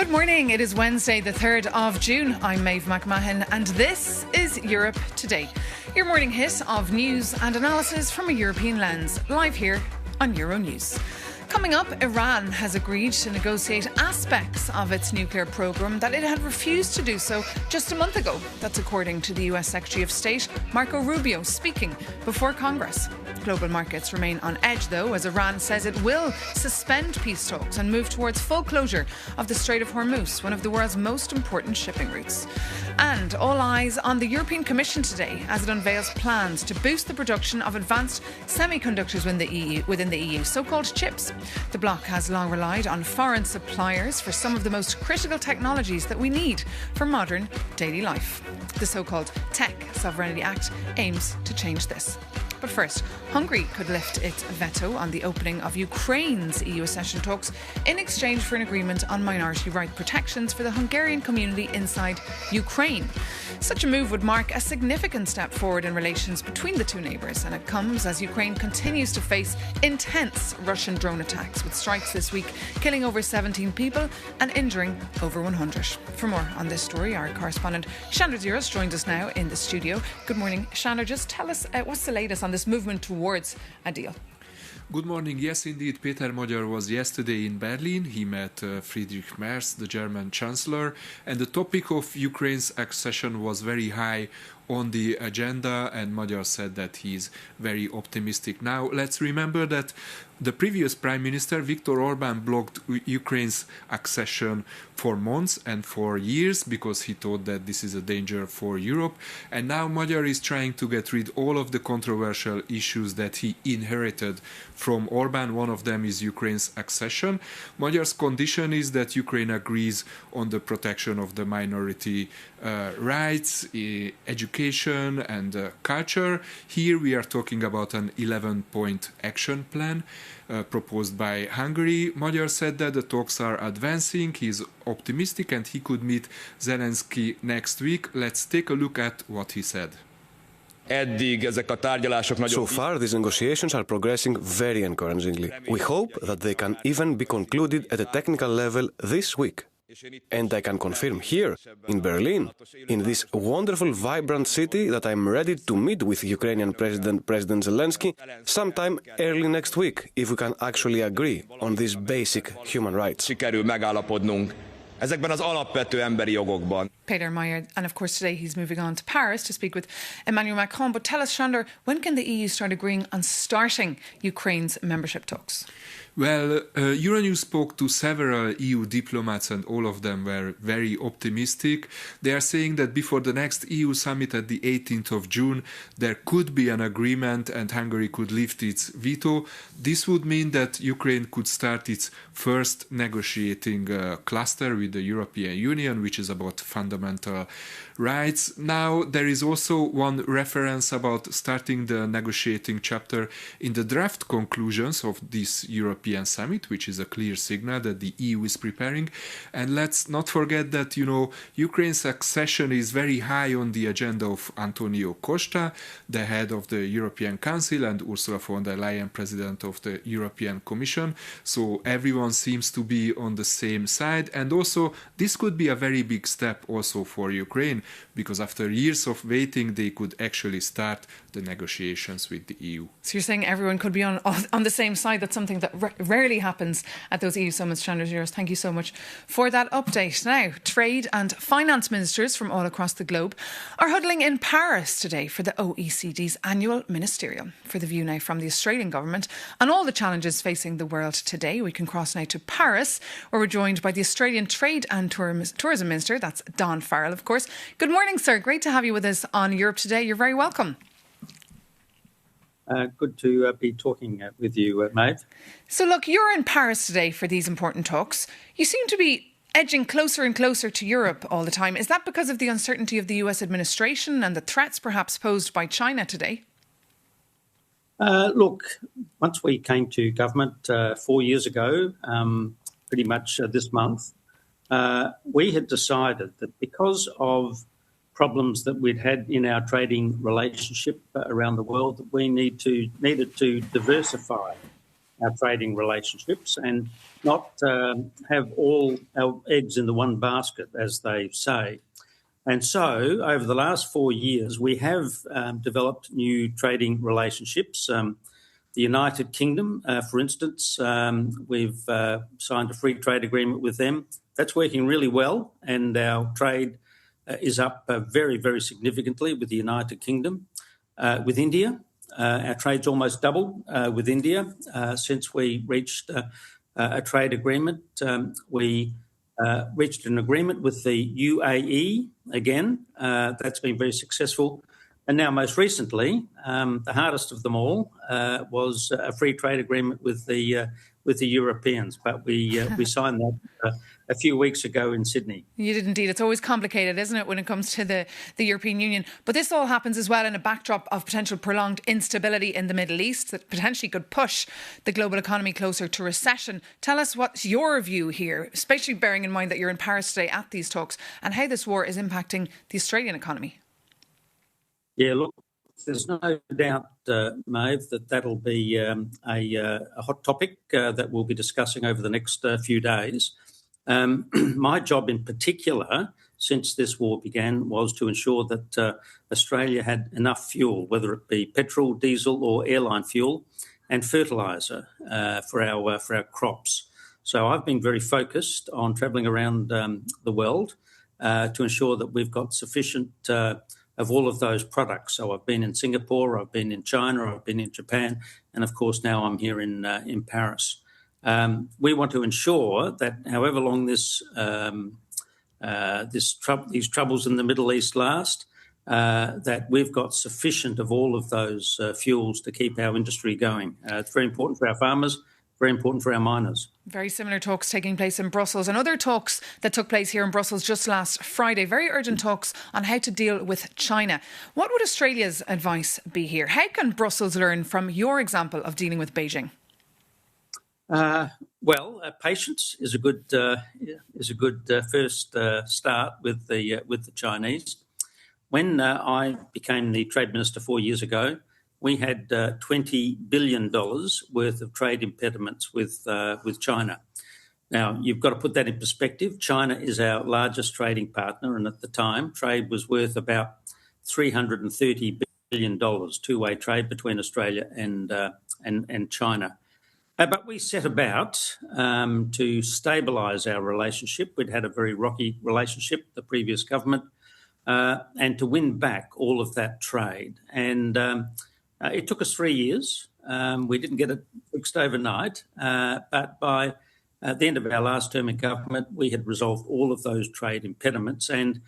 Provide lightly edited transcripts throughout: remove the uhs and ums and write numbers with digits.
Good morning. It is Wednesday, the 3rd of June. I'm Maeve McMahon and this is Europe Today. Your morning hit of news and analysis from a European lens, live here on Euronews. Coming up, Iran has agreed to negotiate aspects of its nuclear programme that it had refused to do so just a month ago. That's according to the US Secretary of State, Marco Rubio, speaking before Congress. Global markets remain on edge, though, as Iran says it will suspend peace talks and move towards full closure of the Strait of Hormuz, one of the world's most important shipping routes. And all eyes on the European Commission today as it unveils plans to boost the production of advanced semiconductors within the EU, so-called chips. The bloc has long relied on foreign suppliers for some of the most critical technologies that we need for modern daily life. The so-called Tech Sovereignty Act aims to change this. But first, Hungary could lift its veto on the opening of Ukraine's EU accession talks in exchange for an agreement on minority right protections for the Hungarian community inside Ukraine. Such a move would mark a significant step forward in relations between the two neighbours, and it comes as Ukraine continues to face intense Russian drone attacks, with strikes this week killing over 17 people and injuring over 100. For more on this story, our correspondent Shandra Ziros joins us now in the studio. Good morning, Shandra. Just tell us what's the latest on this movement towards a deal. Good morning. Yes, indeed, Peter Magyar was yesterday in Berlin. He met Friedrich Merz, the German Chancellor, and the topic of Ukraine's accession was very high on the agenda, and Magyar said that he's very optimistic. Now, let's remember that the previous Prime Minister, Viktor Orbán, blocked Ukraine's accession for months and for years because he thought that this is a danger for Europe. And now Magyar is trying to get rid of all of the controversial issues that he inherited from Orbán. One of them is Ukraine's accession. Magyar's condition is that Ukraine agrees on the protection of the minority rights, education and culture. Here we are talking about an 11-point action plan proposed by Hungary. Magyar said that the talks are advancing, he's optimistic and he could meet Zelensky next week. Let's take a look at what he said. So far, these negotiations are progressing very encouragingly. We hope that they can even be concluded at a technical level this week. And I can confirm here, in Berlin, in this wonderful, vibrant city, that I'm ready to meet with Ukrainian President Zelensky sometime early next week, if we can actually agree on these basic human rights. Peter Magyar, and of course today he's moving on to Paris to speak with Emmanuel Macron. But tell us, Shandor, when can the EU start agreeing on starting Ukraine's membership talks? Well, Euronews spoke to several EU diplomats and all of them were very optimistic. They are saying that before the next EU summit at the 18th of June, there could be an agreement and Hungary could lift its veto. This would mean that Ukraine could start its first negotiating cluster with the European Union, which is about fundamental rights. Now, there is also one reference about starting the negotiating chapter in the draft conclusions of this European summit, which is a clear signal that the EU is preparing. And let's not forget that, Ukraine's accession is very high on the agenda of Antonio Costa, the head of the European Council, and Ursula von der Leyen, president of the European Commission. So everyone seems to be on the same side. And also, this could be a very big step also for Ukraine, because after years of waiting, they could actually start the negotiations with the EU. So you're saying everyone could be on the same side. That's something that rarely happens at those EU summits. Chandra Ziros, thank you so much for that update. Now, trade and finance ministers from all across the globe are huddling in Paris today for the OECD's annual ministerial. For the view now from the Australian government on all the challenges facing the world today, we can cross now to Paris, where we're joined by the Australian Trade and Tourism Minister. That's Don Farrell, of course. Good morning, sir. Great to have you with us on Europe Today. You're very welcome. Good to be talking with you, Maeve. So look, you're in Paris today for these important talks. You seem to be edging closer and closer to Europe all the time. Is that because of the uncertainty of the US administration and the threats perhaps posed by China today? Look, once we came to government 4 years ago, pretty much this month, we had decided that because of problems that we'd had in our trading relationship around the world, that we needed to diversify our trading relationships and not have all our eggs in the one basket, as they say. And so, over the last 4 years, we have developed new trading relationships. The United Kingdom, for instance, we've signed a free trade agreement with them. That's working really well, and our trade is up very, very significantly with the United Kingdom. With India, our trade's almost doubled with India since we reached a trade agreement. We reached an agreement with the UAE again. That's been very successful. And now, most recently, the hardest of them all was a free trade agreement with the Europeans. But we signed that a few weeks ago in Sydney. You did indeed. It's always complicated, isn't it, when it comes to the European Union? But this all happens as well in a backdrop of potential prolonged instability in the Middle East that potentially could push the global economy closer to recession. Tell us what's your view here, especially bearing in mind that you're in Paris today at these talks, and how this war is impacting the Australian economy. Yeah, look, there's no doubt, Maeve, that'll be a hot topic that we'll be discussing over the next few days. My job in particular, since this war began, was to ensure that Australia had enough fuel, whether it be petrol, diesel or airline fuel, and fertiliser for our crops. So I've been very focused on travelling around the world to ensure that we've got sufficient of all of those products. So I've been in Singapore, I've been in China, I've been in Japan, and of course now I'm here in Paris. We want to ensure that however long these troubles in the Middle East last, that we've got sufficient of all of those fuels to keep our industry going. It's very important for our farmers, very important for our miners. Very similar talks taking place in Brussels, and other talks that took place here in Brussels just last Friday. Very urgent talks on how to deal with China. What would Australia's advice be here? How can Brussels learn from your example of dealing with Beijing? Patience is a good first start with the Chinese. When I became the Trade Minister 4 years ago, we had $20 billion worth of trade impediments with China. Now, you've got to put that in perspective. China is our largest trading partner, and at the time, trade was worth about $330 billion, two-way trade between Australia and China. But we set about to stabilise our relationship. We'd had a very rocky relationship, the previous government, and to win back all of that trade. And it took us 3 years. We didn't get it fixed overnight, but by the end of our last term in government, we had resolved all of those trade impediments. And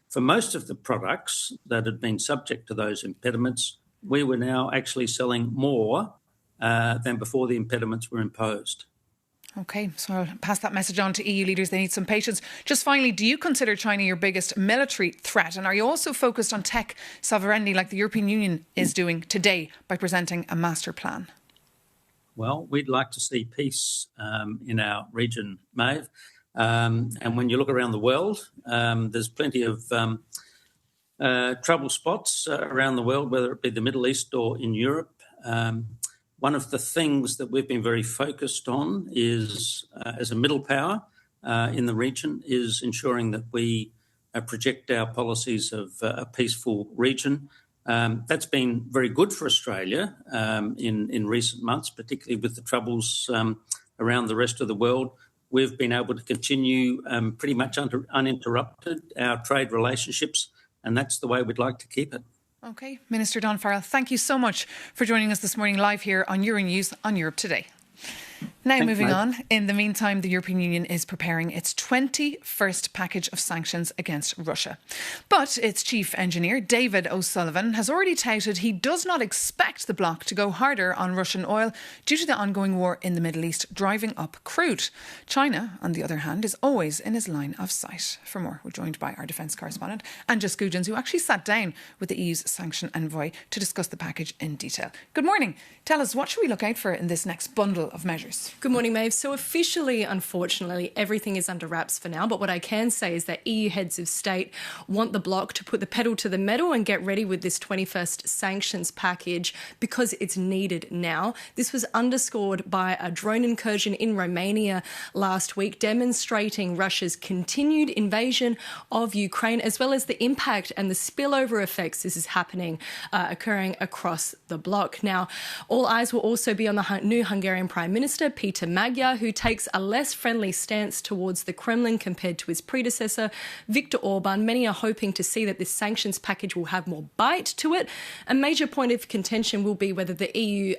for most of the products that had been subject to those impediments, we were now actually selling more than before the impediments were imposed. OK, so I'll pass that message on to EU leaders. They need some patience. Just finally, do you consider China your biggest military threat? And are you also focused on tech sovereignty like the European Union is doing today by presenting a master plan? Well, we'd like to see peace in our region, Maeve. And when you look around the world, there's plenty of trouble spots around the world, whether it be the Middle East or in Europe. One of the things that we've been very focused on is, as a middle power in the region, is ensuring that we project our policies of a peaceful region. That's been very good for Australia in recent months, particularly with the troubles around the rest of the world. We've been able to continue pretty much uninterrupted our trade relationships, and that's the way we'd like to keep it. OK, Minister Don Farrell, thank you so much for joining us this morning live here on Euronews on Europe Today. Now, Thanks, moving mate. on. In the meantime, the European Union is preparing its 21st package of sanctions against Russia. But its chief engineer, David O'Sullivan, has already touted he does not expect the bloc to go harder on Russian oil due to the ongoing war in the Middle East, driving up crude. China, on the other hand, is always in his line of sight. For more, we're joined by our defence correspondent, Anja Skujins, who actually sat down with the EU's sanction envoy to discuss the package in detail. Good morning. Tell us, what should we look out for in this next bundle of measures? Good morning, Maeve. So officially, unfortunately, everything is under wraps for now. But what I can say is that EU heads of state want the bloc to put the pedal to the metal and get ready with this 21st sanctions package because it's needed now. This was underscored by a drone incursion in Romania last week, demonstrating Russia's continued invasion of Ukraine, as well as the impact and the spillover effects this is occurring across the bloc. Now, all eyes will also be on the new Hungarian Prime Minister, Peter Magyar, who takes a less friendly stance towards the Kremlin compared to his predecessor, Viktor Orban. Many are hoping to see that this sanctions package will have more bite to it. A major point of contention will be whether the EU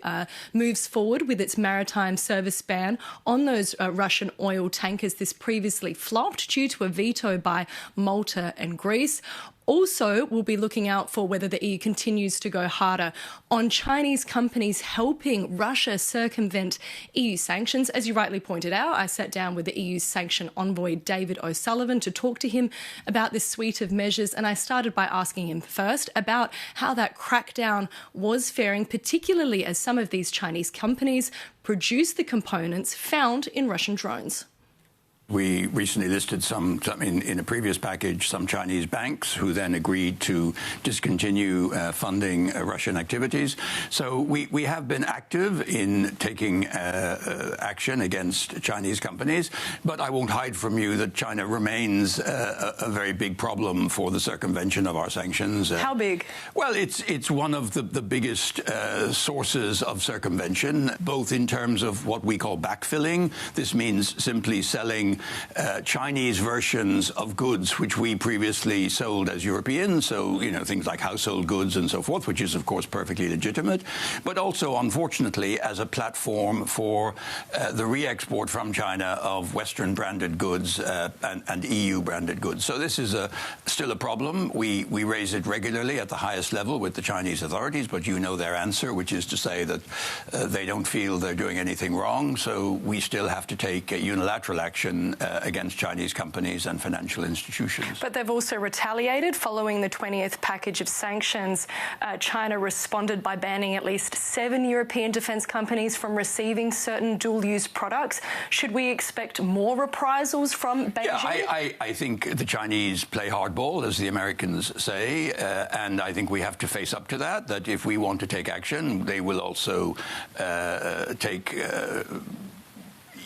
moves forward with its maritime service ban on those Russian oil tankers. This previously flopped due to a veto by Malta and Greece. Also, we'll be looking out for whether the EU continues to go harder on Chinese companies helping Russia circumvent EU sanctions. As you rightly pointed out, I sat down with the EU's sanction envoy, David O'Sullivan, to talk to him about this suite of measures. And I started by asking him first about how that crackdown was faring, particularly as some of these Chinese companies produce the components found in Russian drones. We recently listed some in a previous package, some Chinese banks who then agreed to discontinue funding Russian activities. So we have been active in taking action against Chinese companies, but I won't hide from you that China remains a very big problem for the circumvention of our sanctions. How big? Well, it's one of the biggest sources of circumvention, both in terms of what we call backfilling. This means simply selling Chinese versions of goods which we previously sold as Europeans, so things like household goods and so forth, which is of course perfectly legitimate, but also unfortunately as a platform for the re-export from China of Western branded goods and EU branded goods. So this is still a problem. We raise it regularly at the highest level with the Chinese authorities, but you know their answer, which is to say that they don't feel they're doing anything wrong, so we still have to take unilateral action against Chinese companies and financial institutions. But they've also retaliated. Following the 20th package of sanctions, China responded by banning at least 7 European defence companies from receiving certain dual-use products. Should we expect more reprisals from Beijing? Yeah, I think the Chinese play hardball, as the Americans say, and I think we have to face up to that if we want to take action, they will also take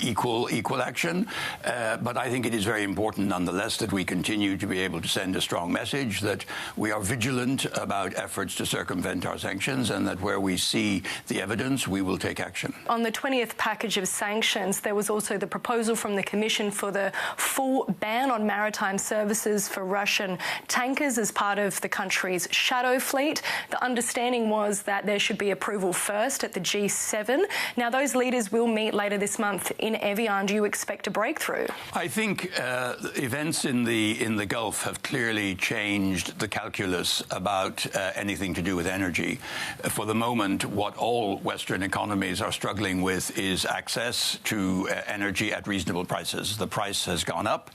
equal action. But I think it is very important nonetheless that we continue to be able to send a strong message that we are vigilant about efforts to circumvent our sanctions and that where we see the evidence, we will take action. On the 20th package of sanctions, there was also the proposal from the Commission for the full ban on maritime services for Russian tankers as part of the country's shadow fleet. The understanding was that there should be approval first at the G7. Now, those leaders will meet later this month in Evian. Do you expect a breakthrough? I think events in the Gulf have clearly changed the calculus about anything to do with energy. For the moment, what all Western economies are struggling with is access to energy at reasonable prices. The price has gone up,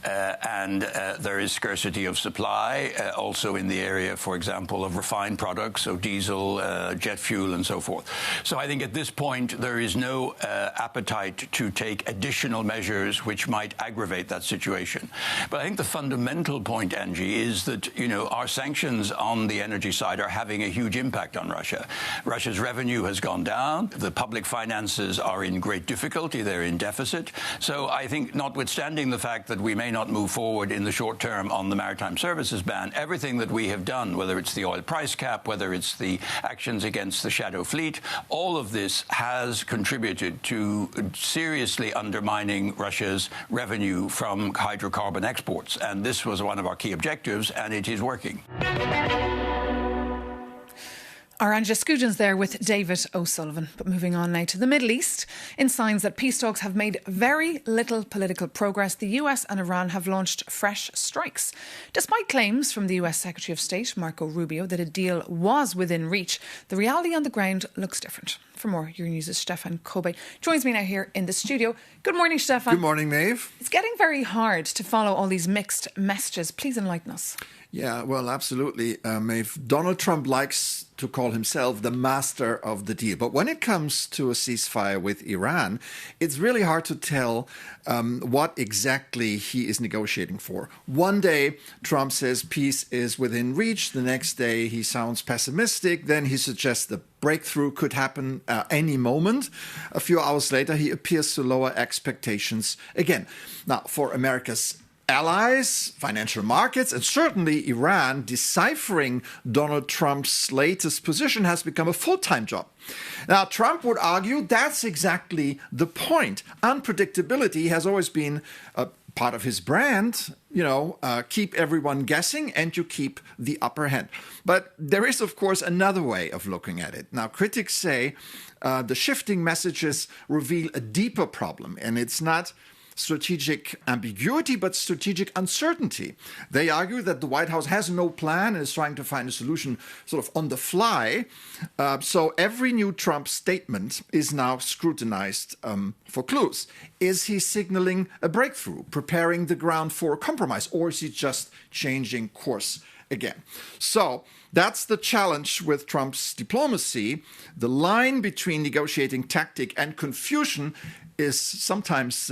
and there is scarcity of supply, also in the area, for example, of refined products, so diesel, jet fuel, and so forth. So I think at this point there is no appetite to take additional measures which might aggravate that situation. But I think the fundamental point, Angie, is that, our sanctions on the energy side are having a huge impact on Russia. Russia's revenue has gone down. The public finances are in great difficulty. They're in deficit. So I think, notwithstanding the fact that we may not move forward in the short term on the maritime services ban, everything that we have done, whether it's the oil price cap, whether it's the actions against the shadow fleet, all of this has contributed to seriously undermining Russia's revenue from hydrocarbon exports. And this was one of our key objectives, and it is working. Our Angela Skujins there with David O'Sullivan. But moving on now to the Middle East. In signs that peace talks have made very little political progress, the US and Iran have launched fresh strikes. Despite claims from the US Secretary of State, Marco Rubio, that a deal was within reach, the reality on the ground looks different. For more, Euronews' Stefan Kobe joins me now here in the studio. Good morning, Stefan. Good morning, Maeve. It's getting very hard to follow all these mixed messages. Please enlighten us. Yeah, well, absolutely, Maeve. Donald Trump likes to call himself the master of the deal. But when it comes to a ceasefire with Iran, it's really hard to tell what exactly he is negotiating for. One day, Trump says peace is within reach. The next day, he sounds pessimistic. Then he suggests the breakthrough could happen any moment. A few hours later, he appears to lower expectations again. Now, for America's allies, financial markets, and certainly Iran, deciphering Donald Trump's latest position has become a full-time job. Now, Trump would argue that's exactly the point. Unpredictability has always been a part of his brand. Keep everyone guessing and you keep the upper hand. But there is, of course, another way of looking at it. Now, critics say the shifting messages reveal a deeper problem, and it's not strategic ambiguity, but strategic uncertainty. They argue that the White House has no plan and is trying to find a solution sort of on the fly. So every new Trump statement is now scrutinized for clues. Is he signaling a breakthrough, preparing the ground for a compromise, or is he just changing course again? So that's the challenge with Trump's diplomacy. The line between negotiating tactic and confusion is sometimes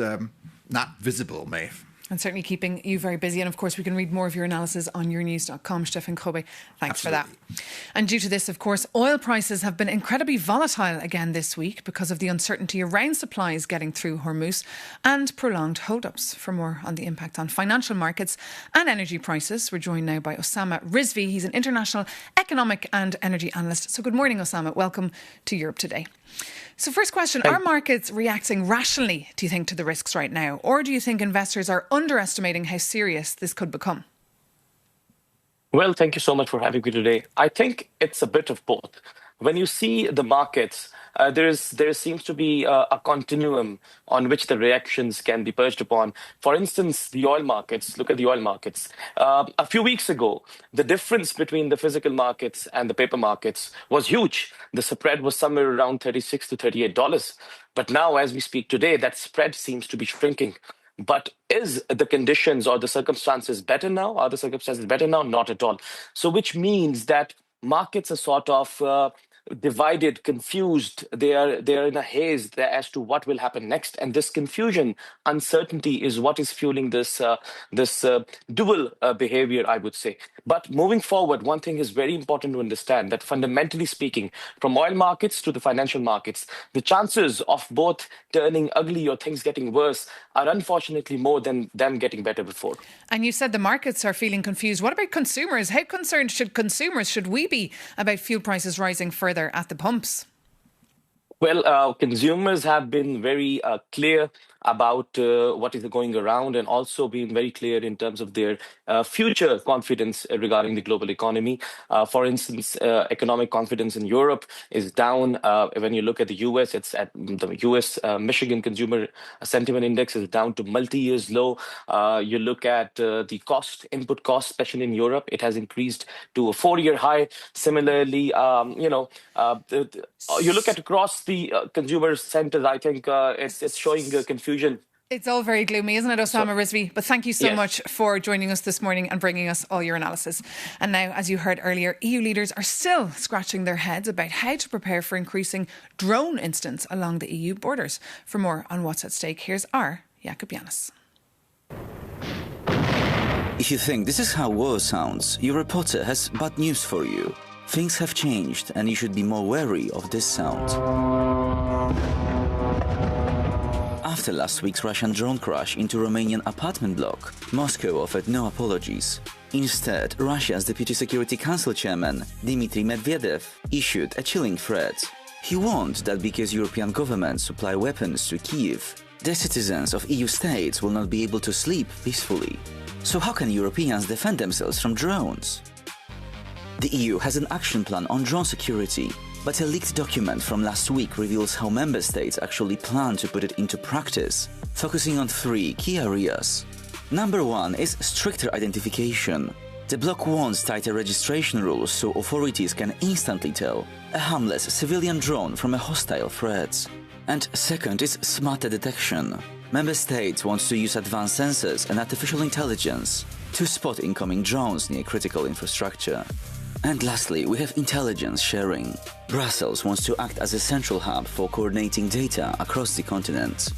not visible, Maeve. And certainly keeping you very busy. And of course, we can read more of your analysis on yournews.com. Stefan Kobe, thanks Absolutely. for that. And due to this, of course, oil prices have been incredibly volatile again this week because of the uncertainty around supplies getting through Hormuz and prolonged hold-ups. For more on the impact on financial markets and energy prices, we're joined now by Osama Rizvi. He's an international economic and energy analyst. So good morning, Osama. Welcome to Europe Today. So first question, are markets reacting rationally, do you think, to the risks right now? Or do you think investors are underestimating how serious this could become? Well, thank you so much for having me today. I think it's a bit of both. When you see the markets, there seems to be a continuum on which the reactions can be perched upon. For instance, the oil markets, look at the oil markets. A few weeks ago, the difference between the physical markets and the paper markets was huge. The spread was somewhere around $36 to $38. But now, as we speak today, that spread seems to be shrinking. But is the conditions or the circumstances better now? Are the circumstances better now? Not at all. So which means that markets are sort of divided, confused. They are in a haze as to what will happen next, and this confusion, uncertainty, is what is fueling this dual behavior, I would say. But moving forward, one thing is very important to understand, that fundamentally speaking, from oil markets to the financial markets, the chances of both turning ugly or things getting worse are unfortunately more than them getting better before. And you said the markets are feeling confused. What about consumers? How concerned should we be about fuel prices rising further at the pumps? Well, consumers have been very clear about what is going around, and also been very clear in terms of their future confidence regarding the global economy. For instance, economic confidence in Europe is down. When you look at the US, it's at the US Michigan Consumer Sentiment Index is down to multi-years low. You look at the input cost, especially in Europe, it has increased to a 4-year high. Similarly, you look at across the consumer centers, I think it's showing confusion. It's all very gloomy, isn't it, Osama Rizvi? But thank you so much for joining us this morning and bringing us all your analysis. And now, as you heard earlier, EU leaders are still scratching their heads about how to prepare for increasing drone incidents along the EU borders. For more on what's at stake, here's our Jakub Janis. If you think this is how war sounds, your reporter has bad news for you. Things have changed, and you should be more wary of this sound. After last week's Russian drone crash into Romanian apartment block, Moscow offered no apologies. Instead, Russia's Deputy Security Council chairman, Dmitry Medvedev, issued a chilling threat. He warned that because European governments supply weapons to Kyiv, the citizens of EU states will not be able to sleep peacefully. So how can Europeans defend themselves from drones? The EU has an action plan on drone security, but a leaked document from last week reveals how member states actually plan to put it into practice, focusing on 3 key areas. Number 1 is stricter identification. The bloc wants tighter registration rules so authorities can instantly tell a harmless civilian drone from a hostile threat. And second is smarter detection. Member states want to use advanced sensors and artificial intelligence to spot incoming drones near critical infrastructure. And lastly, we have intelligence sharing. Brussels wants to act as a central hub for coordinating data across the continent.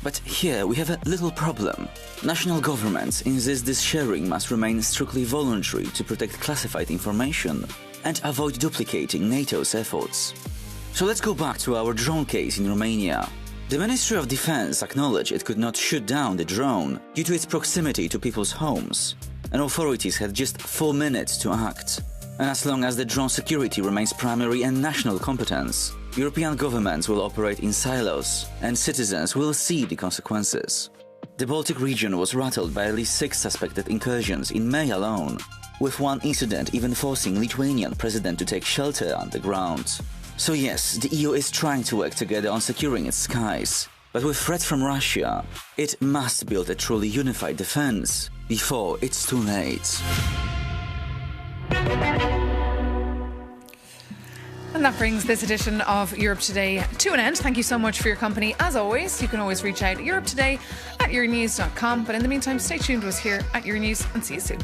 But here we have a little problem. National governments insist this sharing must remain strictly voluntary to protect classified information and avoid duplicating NATO's efforts. So let's go back to our drone case in Romania. The Ministry of Defense acknowledged it could not shoot down the drone due to its proximity to people's homes, and authorities had just 4 minutes to act. And as long as the drone security remains primary and national competence, European governments will operate in silos, and citizens will see the consequences. The Baltic region was rattled by at least 6 suspected incursions in May alone, with one incident even forcing Lithuanian president to take shelter underground. So yes, the EU is trying to work together on securing its skies, but with threats from Russia, it must build a truly unified defense before it's too late. And that brings this edition of Europe Today to an end. Thank you so much for your company. As always, you can always reach out europetoday@euronews.com. But in the meantime, stay tuned to us here at Euronews and see you soon.